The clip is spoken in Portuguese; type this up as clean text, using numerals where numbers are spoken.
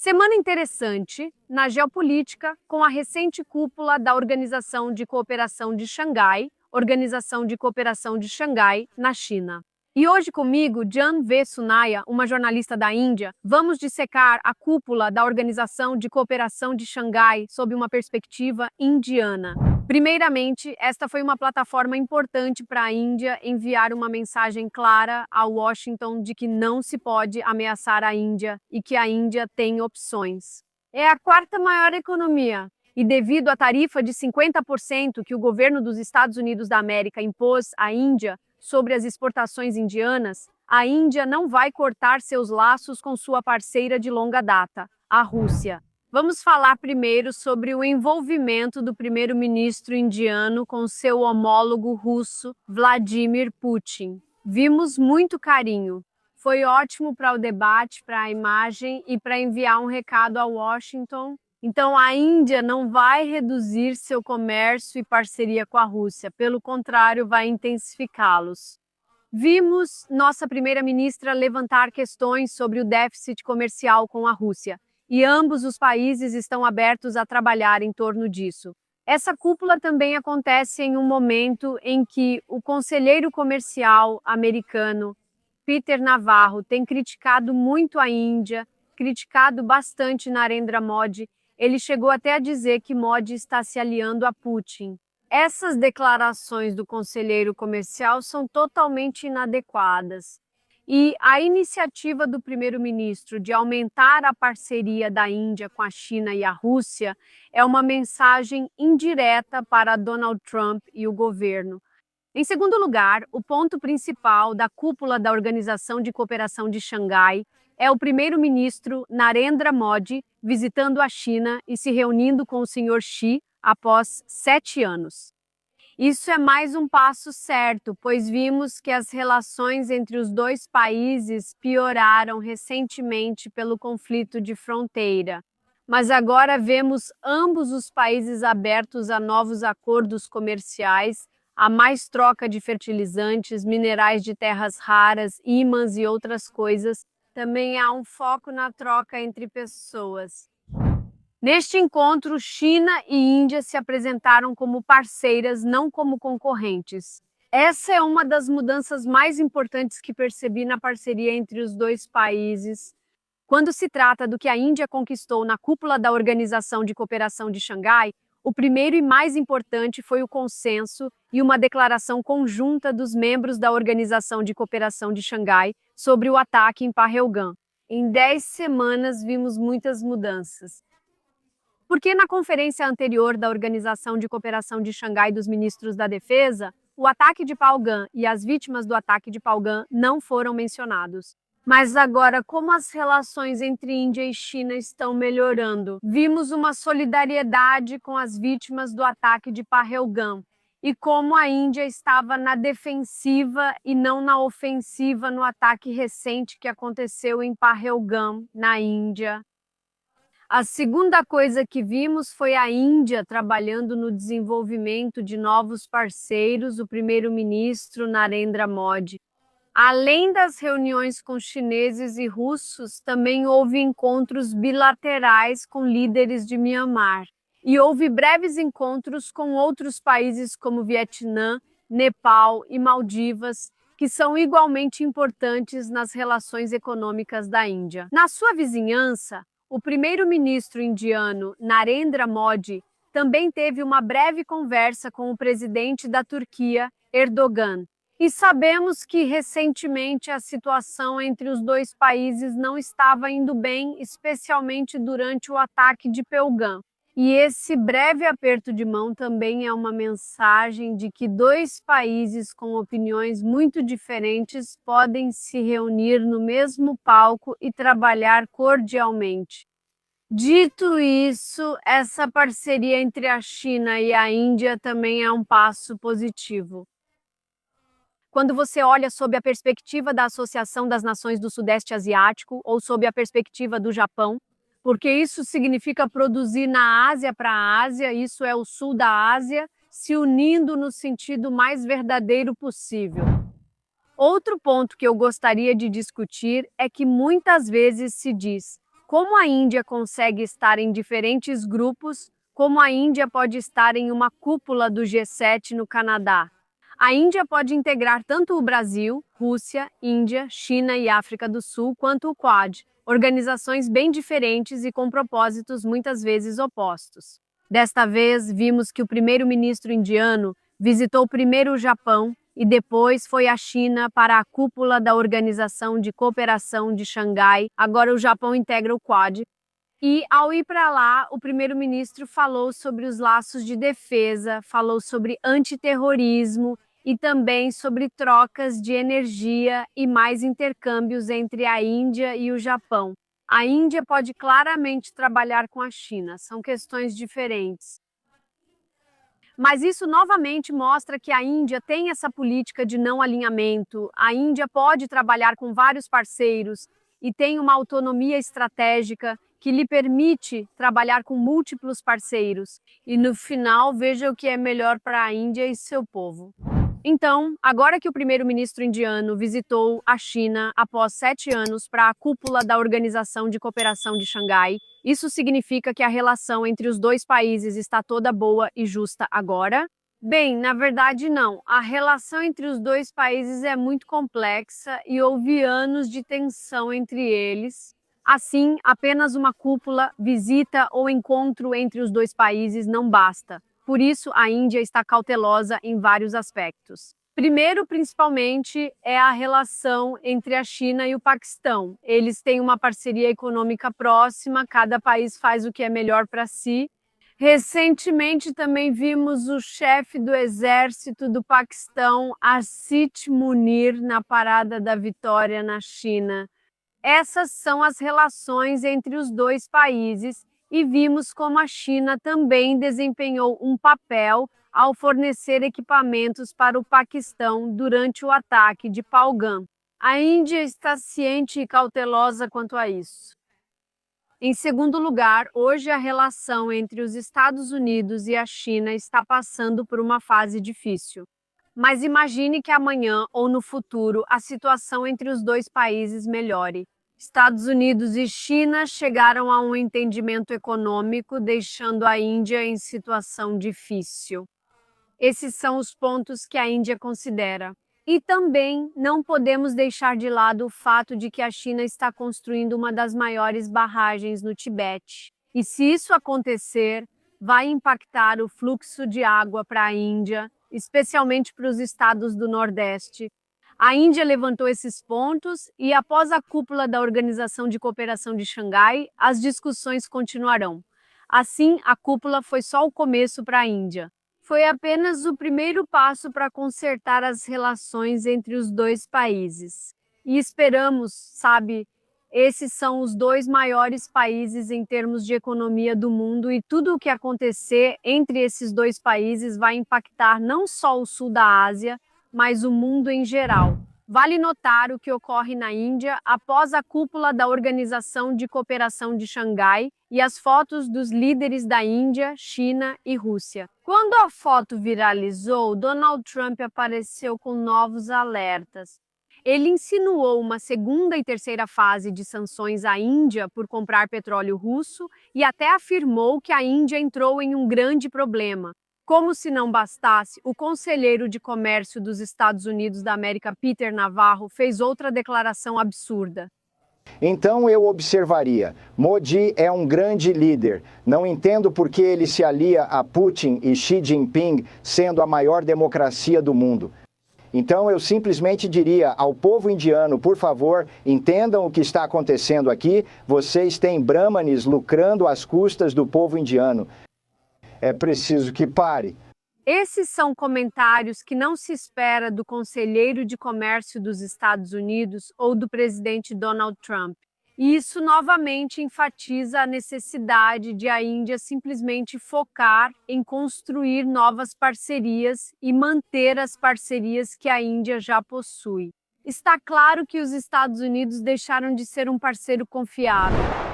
Semana interessante na geopolítica com a recente cúpula da Organização de Cooperação de Xangai, na China. E hoje comigo, Janvi Sunaya, uma jornalista da Índia, vamos dissecar a cúpula da Organização de Cooperação de Xangai sob uma perspectiva indiana. Primeiramente, esta foi uma plataforma importante para a Índia enviar uma mensagem clara a Washington de que não se pode ameaçar a Índia e que a Índia tem opções. É a quarta maior economia e, devido à tarifa de 50% que o governo dos Estados Unidos da América impôs à Índia sobre as exportações indianas, a Índia não vai cortar seus laços com sua parceira de longa data, a Rússia. Vamos falar primeiro sobre o envolvimento do primeiro-ministro indiano com seu homólogo russo, Vladimir Putin. Vimos muito carinho. Foi ótimo para o debate, para a imagem e para enviar um recado a Washington. Então, a Índia não vai reduzir seu comércio e parceria com a Rússia, pelo contrário, vai intensificá-los. Vimos nossa primeira-ministra levantar questões sobre o déficit comercial com a Rússia, e ambos os países estão abertos a trabalhar em torno disso. Essa cúpula também acontece em um momento em que o conselheiro comercial americano, Peter Navarro, tem criticado muito a Índia, criticado bastante Narendra Modi. Ele chegou até a dizer que Modi está se aliando a Putin. Essas declarações do conselheiro comercial são totalmente inadequadas. E a iniciativa do primeiro-ministro de aumentar a parceria da Índia com a China e a Rússia é uma mensagem indireta para Donald Trump e o governo. Em segundo lugar, o ponto principal da cúpula da Organização de Cooperação de Xangai é o primeiro-ministro Narendra Modi visitando a China e se reunindo com o Sr. Xi após 7 anos. Isso é mais um passo certo, pois vimos que as relações entre os dois países pioraram recentemente pelo conflito de fronteira. Mas agora vemos ambos os países abertos a novos acordos comerciais, a mais troca de fertilizantes, minerais de terras raras, ímãs e outras coisas. Também há um foco na troca entre pessoas. Neste encontro, China e Índia se apresentaram como parceiras, não como concorrentes. Essa é uma das mudanças mais importantes que percebi na parceria entre os dois países. Quando se trata do que a Índia conquistou na cúpula da Organização de Cooperação de Xangai, o primeiro e mais importante foi o consenso e uma declaração conjunta dos membros da Organização de Cooperação de Xangai sobre o ataque em Pahalgam. Em 10 semanas vimos muitas mudanças. Porque na conferência anterior da Organização de Cooperação de Xangai dos Ministros da Defesa, o ataque de Pahalgam e as vítimas do ataque de Pahalgam não foram mencionados. Mas agora, como as relações entre Índia e China estão melhorando? Vimos uma solidariedade com as vítimas do ataque de Pahalgam e como a Índia estava na defensiva e não na ofensiva no ataque recente que aconteceu em Pahalgam, na Índia. A segunda coisa que vimos foi a Índia trabalhando no desenvolvimento de novos parceiros, o primeiro-ministro Narendra Modi. Além das reuniões com chineses e russos, também houve encontros bilaterais com líderes de Myanmar. E houve breves encontros com outros países como Vietnã, Nepal e Maldivas, que são igualmente importantes nas relações econômicas da Índia. Na sua vizinhança, o primeiro-ministro indiano Narendra Modi também teve uma breve conversa com o presidente da Turquia, Erdogan. E sabemos que recentemente a situação entre os dois países não estava indo bem, especialmente durante o ataque de Pahalgam. E esse breve aperto de mão também é uma mensagem de que dois países com opiniões muito diferentes podem se reunir no mesmo palco e trabalhar cordialmente. Dito isso, essa parceria entre a China e a Índia também é um passo positivo. Quando você olha sob a perspectiva da Associação das Nações do Sudeste Asiático ou sob a perspectiva do Japão, porque isso significa produzir na Ásia para a Ásia, isso é o sul da Ásia, se unindo no sentido mais verdadeiro possível. Outro ponto que eu gostaria de discutir é que muitas vezes se diz: Como a Índia consegue estar em diferentes grupos, como a Índia pode estar em uma cúpula do G7 no Canadá. A Índia pode integrar tanto o Brasil, Rússia, Índia, China e África do Sul, quanto o Quad, organizações bem diferentes e com propósitos muitas vezes opostos. Desta vez, vimos que o primeiro-ministro indiano visitou primeiro o Japão e depois foi à China para a cúpula da Organização de Cooperação de Xangai. Agora o Japão integra o Quad. E, ao ir para lá, o primeiro-ministro falou sobre os laços de defesa, falou sobre antiterrorismo e também sobre trocas de energia e mais intercâmbios entre a Índia e o Japão. A Índia pode claramente trabalhar com a China, são questões diferentes. Mas isso novamente mostra que a Índia tem essa política de não alinhamento, a Índia pode trabalhar com vários parceiros e tem uma autonomia estratégica que lhe permite trabalhar com múltiplos parceiros. E no final, veja o que é melhor para a Índia e seu povo. Então, agora que o primeiro-ministro indiano visitou a China após 7 anos para a cúpula da Organização de Cooperação de Xangai, isso significa que a relação entre os dois países está toda boa e justa agora? Bem, na verdade não. A relação entre os dois países é muito complexa e houve anos de tensão entre eles. Assim, apenas uma cúpula, visita ou encontro entre os dois países não basta. Por isso, a Índia está cautelosa em vários aspectos. Primeiro, principalmente, é a relação entre a China e o Paquistão. Eles têm uma parceria econômica próxima, cada país faz o que é melhor para si. Recentemente, também vimos o chefe do exército do Paquistão, Asit Munir, na Parada da Vitória, na China. Essas são as relações entre os dois países e vimos como a China também desempenhou um papel ao fornecer equipamentos para o Paquistão durante o ataque de Pahalgam. A Índia está ciente e cautelosa quanto a isso. Em segundo lugar, hoje a relação entre os Estados Unidos e a China está passando por uma fase difícil. Mas imagine que amanhã ou no futuro a situação entre os dois países melhore. Estados Unidos e China chegaram a um entendimento econômico, deixando a Índia em situação difícil. Esses são os pontos que a Índia considera. E também não podemos deixar de lado o fato de que a China está construindo uma das maiores barragens no Tibete. E se isso acontecer, vai impactar o fluxo de água para a Índia, especialmente para os estados do Nordeste. A Índia levantou esses pontos e, após a cúpula da Organização de Cooperação de Xangai, as discussões continuarão. Assim, a cúpula foi só o começo para a Índia. Foi apenas o primeiro passo para consertar as relações entre os dois países. E esperamos, esses são os dois maiores países em termos de economia do mundo e tudo o que acontecer entre esses dois países vai impactar não só o sul da Ásia, mas o mundo em geral. Vale notar o que ocorre na Índia após a cúpula da Organização de Cooperação de Xangai e as fotos dos líderes da Índia, China e Rússia. Quando a foto viralizou, Donald Trump apareceu com novos alertas. Ele insinuou uma segunda e terceira fase de sanções à Índia por comprar petróleo russo e até afirmou que a Índia entrou em um grande problema. Como se não bastasse, o conselheiro de comércio dos Estados Unidos da América, Peter Navarro, fez outra declaração absurda. Então eu observaria, Modi é um grande líder. Não entendo por que ele se alia a Putin e Xi Jinping, sendo a maior democracia do mundo. Então eu simplesmente diria ao povo indiano, por favor, entendam o que está acontecendo aqui. Vocês têm brahmanes lucrando às custas do povo indiano. É preciso que pare. Esses são comentários que não se espera do conselheiro de comércio dos Estados Unidos ou do presidente Donald Trump. E isso novamente enfatiza a necessidade de a Índia simplesmente focar em construir novas parcerias e manter as parcerias que a Índia já possui. Está claro que os Estados Unidos deixaram de ser um parceiro confiável.